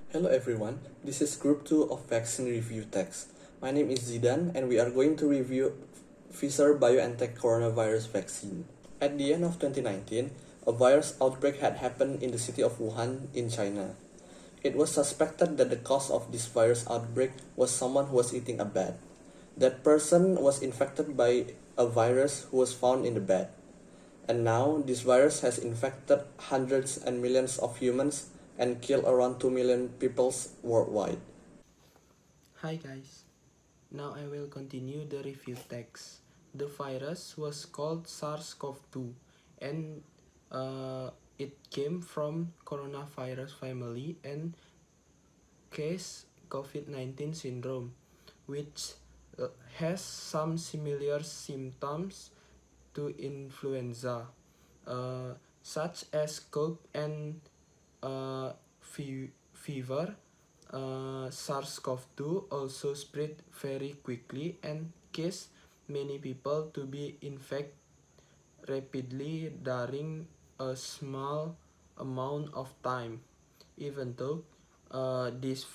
Hello everyone, this is Group 2 of Vaccine Review Text. My name is Zidane and we are going to review Pfizer-BioNTech coronavirus vaccine. At the end of 2019, a virus outbreak had happened in the city of Wuhan in China. It was suspected that the cause of this virus outbreak was someone who was eating a bat. That person was infected by a virus who was found in the bat. And now, this virus has infected hundreds and millions of humans and killed around 2 million people worldwide. Hi guys, now I will continue the review text. The virus was called SARS-CoV-2 and it came from coronavirus family and case COVID-19 syndrome, which has some similar symptoms to influenza, such as cold and fever. SARS-CoV-2 also spread very quickly and caused many people to be infected rapidly during a small amount of time. Even though this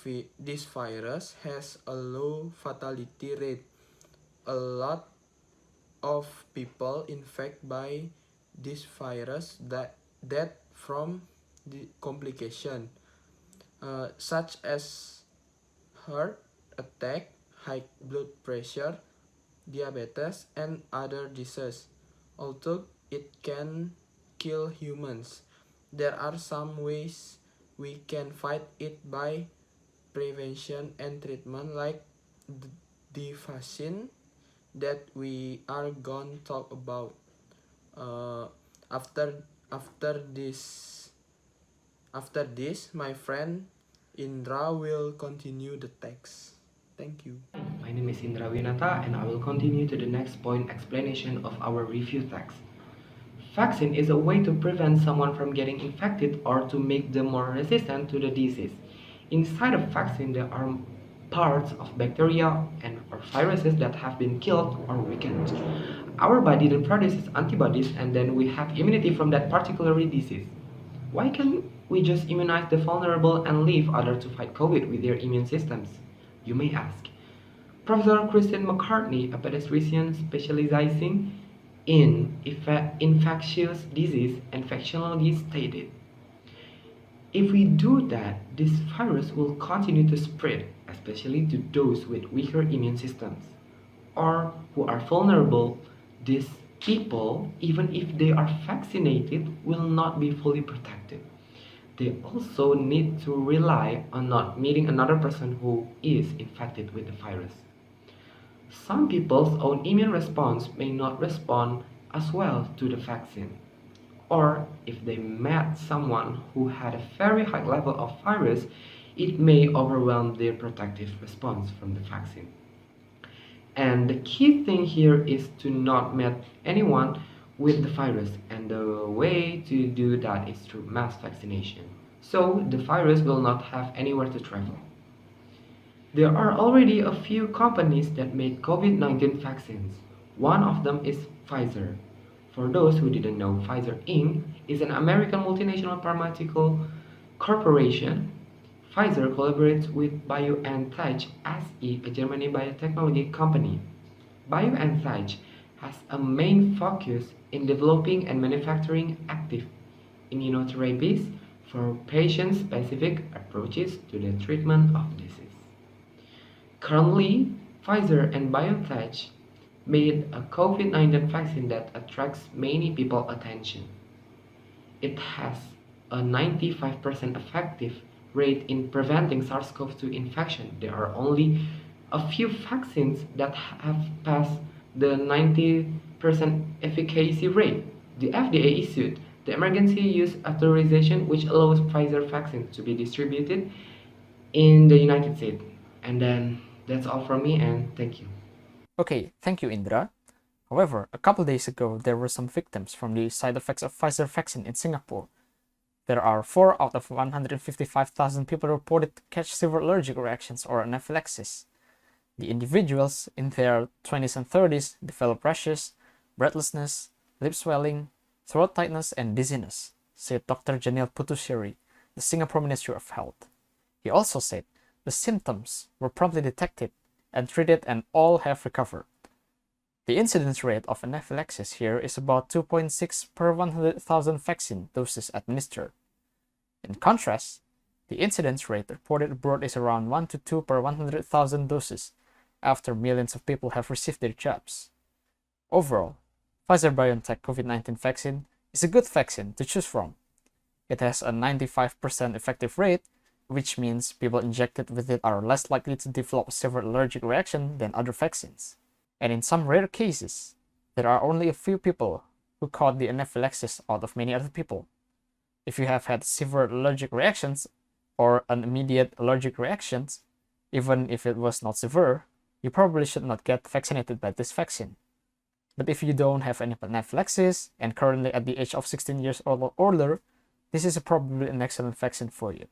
virus has a low fatality rate, a lot of people infected by this virus that from the complication, such as heart attack, high blood pressure, diabetes, and other diseases. Although it can kill humans, there are some ways we can fight it by prevention and treatment, like the vaccine that we are going to talk about uh, after after this after this my friend Indra will continue the text. Thank you. My name is Indra Winata and I will continue to the next point explanation of our review text. Vaccine is a way to prevent someone from getting infected or to make them more resistant to the disease. Inside of vaccine there are parts of bacteria and or viruses that have been killed or weakened. Our body then produces antibodies and then we have immunity from that particular disease. Why can't we just immunize the vulnerable and leave others to fight COVID with their immune systems? You may ask. Professor Christian McCartney, a pediatrician specializing in infectious disease and vaccinology, stated, if we do that, this virus will continue to spread, especially to those with weaker immune systems or who are vulnerable. These people, even if they are vaccinated, will not be fully protected. They also need to rely on not meeting another person who is infected with the virus. Some people's own immune response may not respond as well to the vaccine, or if they met someone who had a very high level of virus, it may overwhelm their protective response from the vaccine. And the key thing here is to not meet anyone with the virus, and the way to do that is through mass vaccination. So the virus will not have anywhere to travel. There are already a few companies that make COVID-19 vaccines. One of them is Pfizer. For those who didn't know, Pfizer Inc. is an American multinational pharmaceutical corporation. Pfizer collaborates with BioNTech SE, a German biotechnology company. BioNTech has a main focus in developing and manufacturing active immunotherapies for patient-specific approaches to the treatment of disease. Currently, Pfizer and BioNTech made a COVID-19 vaccine that attracts many people's attention. It has a 95% effective rate in preventing SARS-CoV-2 infection. There are only a few vaccines that have passed the 90% efficacy rate. The FDA issued the emergency use authorization, which allows Pfizer vaccines to be distributed in the United States. And then that's all from me, and thank you. Okay, thank you, Indra. However, a couple days ago, there were some victims from the side effects of Pfizer vaccine in Singapore. There are 4 out of 155,000 people reported to catch severe allergic reactions or anaphylaxis. The individuals in their 20s and 30s develop rashes, breathlessness, lip swelling, throat tightness, and dizziness, said Dr. Janil Putusiri, the Singapore Ministry of Health. He also said the symptoms were promptly detected and treated and all have recovered. The incidence rate of anaphylaxis here is about 2.6 per 100,000 vaccine doses administered. In contrast, the incidence rate reported abroad is around 1 to 2 per 100,000 doses after millions of people have received their jabs. Overall, Pfizer-BioNTech COVID-19 vaccine is a good vaccine to choose from. It has a 95% effective rate, which means people injected with it are less likely to develop a severe allergic reaction than other vaccines. And in some rare cases, there are only a few people who caught the anaphylaxis out of many other people. If you have had severe allergic reactions or an immediate allergic reactions, even if it was not severe, you probably should not get vaccinated by this vaccine. But if you don't have any anaphylaxis and currently at the age of 16 years old or older, this is probably an excellent vaccine for you.